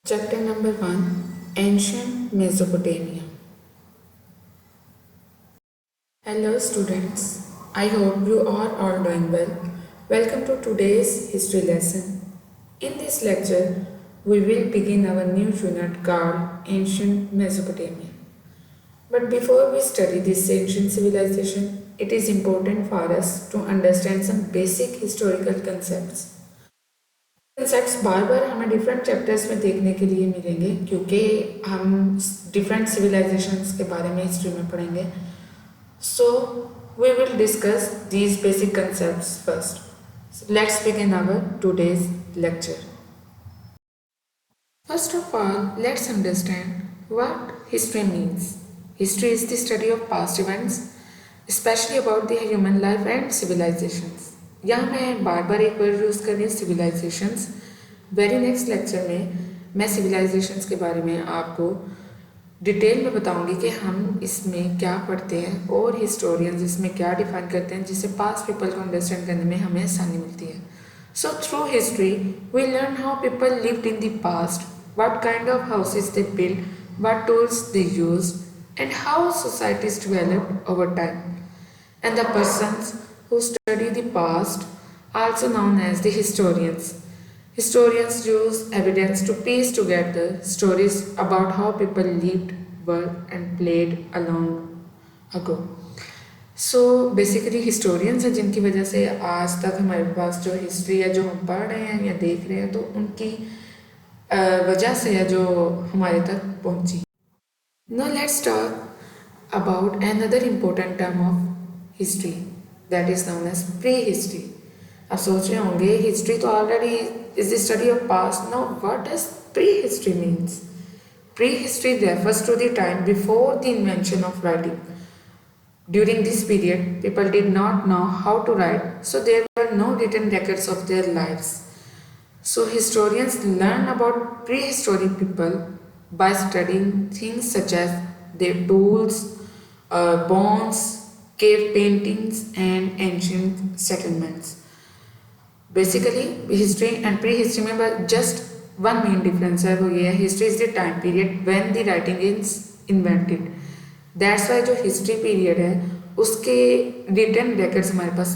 Chapter number 1, Ancient Mesopotamia. Hello students, I hope you are all doing well. Welcome to today's history lesson. In this lecture, we will begin our new unit called Ancient Mesopotamia. But before we study this ancient civilization, it is important for us to understand some basic historical concepts. Concepts बार बार हमें different chapters में देखने के लिए मिलेंगे क्योंकि हम डिफरेंट सिविलाइजेशंस के बारे में हिस्ट्री में पढ़ेंगे so we will discuss these basic concepts first let's begin our today's lecture first of all let's understand what history means history is the study of past events specially about the human life and civilisations यहाँ मैं बार बार एक word use कर रही हूँ civilisations very next lecture में मैं civilisations के बारे में आपको डिटेल में बताऊंगी कि हम इसमें क्या पढ़ते हैं और हिस्टोरियंस इसमें क्या डिफाइन करते हैं जिससे पास्ट पीपल को अंडरस्टैंड करने में हमें आसानी मिलती है so through history we learn how people lived in the past what kind of houses they build what tools they used and how societies developed over time and the persons who study the past, also known as the historians. Historians use evidence to piece together stories about how people lived, worked, and played along ago. So basically historians हैं जिनकी वजह से आज तक हमारे पास जो history है जो हम पढ़ रहे हैं या देख रहे हैं तो उनकी वजह से है जो हमारे तक पहुंची. Now let's talk about another important term of history. That is known as prehistory. आप सोच रहे होंगे हिस्ट्री तो already is the study of past now what does prehistory means? Prehistory refers to the time before the invention of writing. During this period, people did not know how to write, so there were no written records of their lives. So historians learn about prehistoric people by studying things such as their tools, bones, cave paintings and ancient settlements. Basically, history and prehistory में just one main difference है वो ये है history is the time period when the writing is invented. That's why जो history period है उसके written records हमारे पास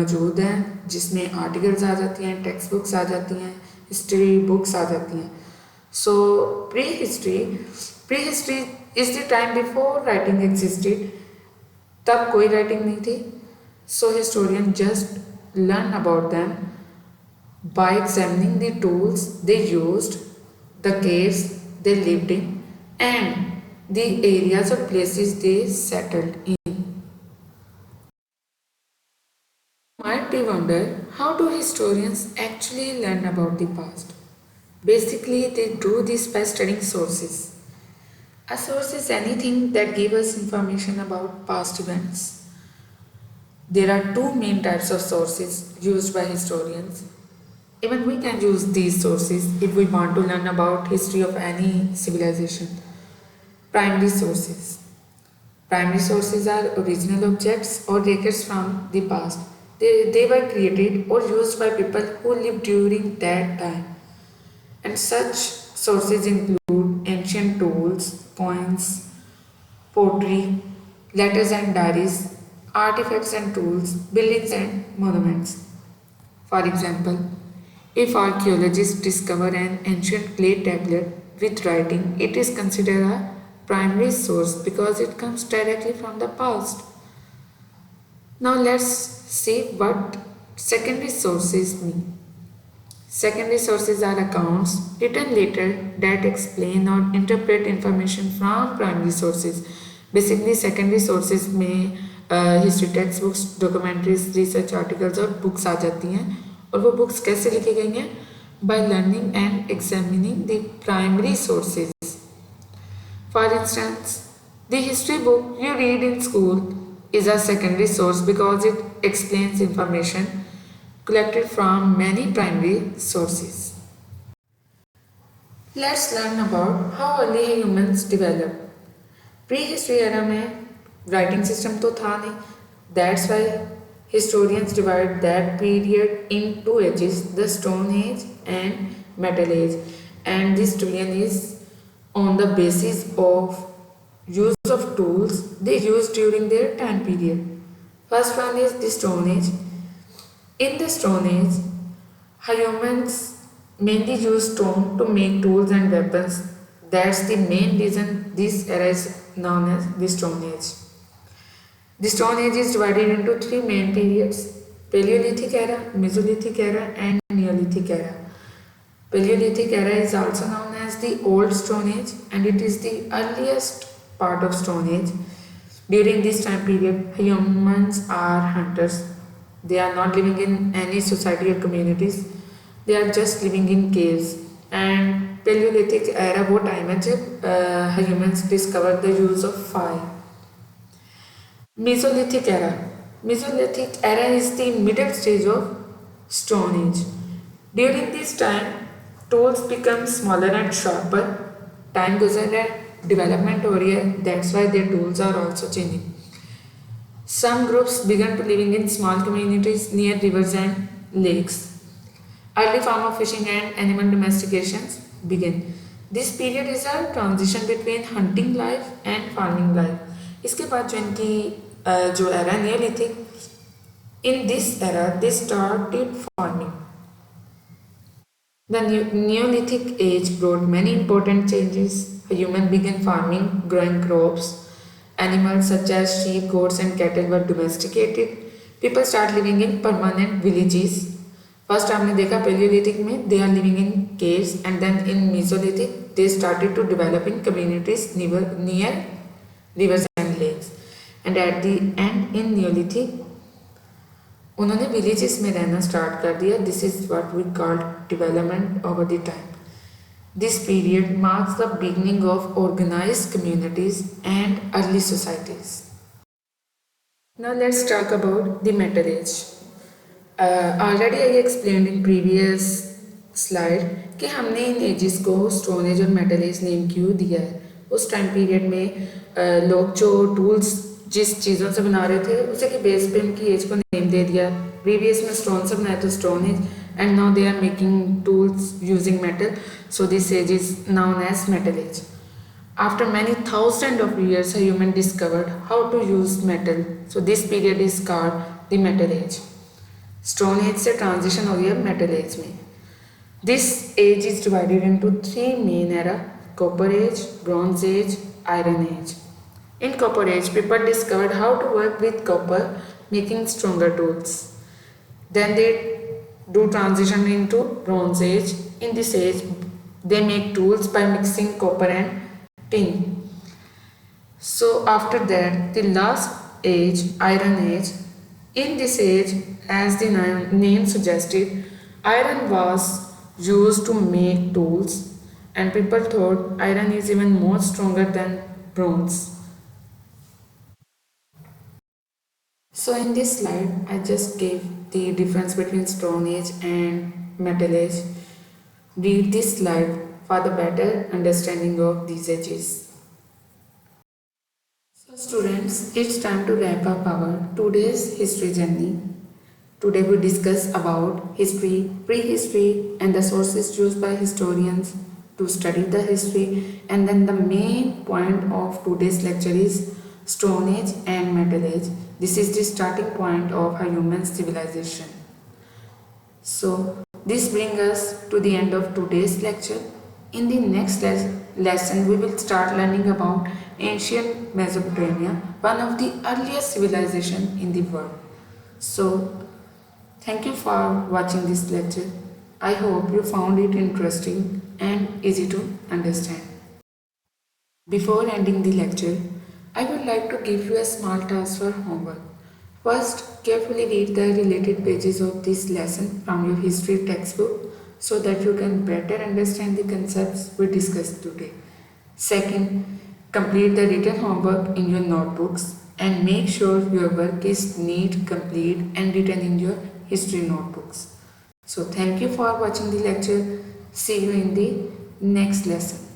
मौजूद हैं जिसमें articles आ जाती हैं text books आ जाती हैं history books आ जाती हैं. So prehistory is the time before writing existed. तब कोई राइटिंग नहीं थी so historian just learn about them by examining the tools they used the caves they lived in and the areas और places they settled in. Might be wonder how do historians actually learn about the past? Basically they do this by studying sources. A source is anything that gives us information about past events. There are two main types of sources used by historians. Even we can use these sources if we want to learn about history of any civilization. Primary sources. Primary sources are original objects or records from the past. They were created or used by people who lived during that time. And such sources include ancient tools, coins, pottery, letters and diaries, artifacts and tools, buildings and monuments. For example, if archaeologists discover an ancient clay tablet with writing, it is considered a primary source because it comes directly from the past. Now let's see what secondary sources mean. Secondary sources are accounts written later that explain or interpret information from primary sources. Basically, secondary sources में history text books, documentaries, research articles और books आ जाती हैं और वो books कैसे लिखी गई हैं by learning and examining the primary sources. For instance the history book you read in school is a secondary source because it explains information collected from many primary sources. Let's learn about how early humans developed. Prehistory era में writing system तो था नहीं. That's why historians divide that period in two ages, the Stone Age and Metal Age. and this trillion is on the basis of use of tools they used during their time period. First one is the Stone Age. In the Stone Age, humans mainly used stone to make tools and weapons. That's the main reason this era is known as the Stone Age. The Stone Age is divided into three main periods: Paleolithic era, Mesolithic era, and Neolithic era. Paleolithic era is also known as the Old Stone Age and it is the earliest part of Stone Age. During this time period, humans are hunters. They are not living in any society or communities. They are just living in caves. And Paleolithic era वो time है जब humans discovered the use of fire. Mesolithic era. Mesolithic era is the middle stage of Stone Age. During this time, tools become smaller and sharper. Time गुजर रहा है, development हो रही है. That's why their tools are also changing. Some groups began to living in small communities near rivers and lakes. Early form of fishing and animal domestications began. This period is a transition between hunting life and farming life. इसके बाद जो इनकी जो era Neolithic, in this era they started farming. The Neolithic age brought many important changes. Humans began farming, growing crops. Animals such as sheep, goats, and cattle were domesticated. People start living in permanent villages. First हमने देखा Paleolithic में they are living in caves and then in Mesolithic they started to develop in communities near rivers and lakes. And at the end in Neolithic उन्होंने villages में रहना start कर दिया. This is what we call development over the time. This period marks the beginning of organized communities and early societies. Now let's talk about the Metal Age. Already I explained in previous slide कि हमने इन edges को stone age और metal as name क्यों दिया है. उस time period में लोग जो टूल्स जिस चीज़ों से बना रहे थे उसे के बेस पे उनकी एज को नेम दे दिया. प्रीवियस में स्टोन से बनाया तो stone age and now they are making tools using metal, so this age is known as Metal Age. After many thousands of years a human discovered how to use metal, so this period is called the Metal Age. Stone Age से transition हो गया Metal Age में. This age is divided into three main era: Copper Age, Bronze Age, Iron Age. In Copper Age people discovered how to work with copper, making stronger tools. Then they do transition into Bronze Age. In this age they make tools by mixing copper and tin. So after that the last age, Iron Age. In this age, as the name suggested, iron was used to make tools and people thought iron is even more stronger than bronze. So in this slide I just gave the difference between Stone Age and Metal Age. Read this slide for the better understanding of these ages. So students, it's time to wrap up our today's history journey. Today we discuss about history, prehistory and the sources used by historians to study the history, and then the main point of today's lecture is Stone Age and Metal Age. This is the starting point of a human civilization. So this brings us to the end of today's lecture. In the next lesson we will start learning about ancient Mesopotamia, one of the earliest civilizations in the world. So thank you for watching this lecture. I hope you found it interesting and easy to understand. Before ending the lecture, I would like to give you a small task for homework. First, carefully read the related pages of this lesson from your history textbook so that you can better understand the concepts we discussed today. Second, complete the written homework in your notebooks and make sure your work is neat, complete and written in your history notebooks. So thank you for watching the lecture. See you in the next lesson.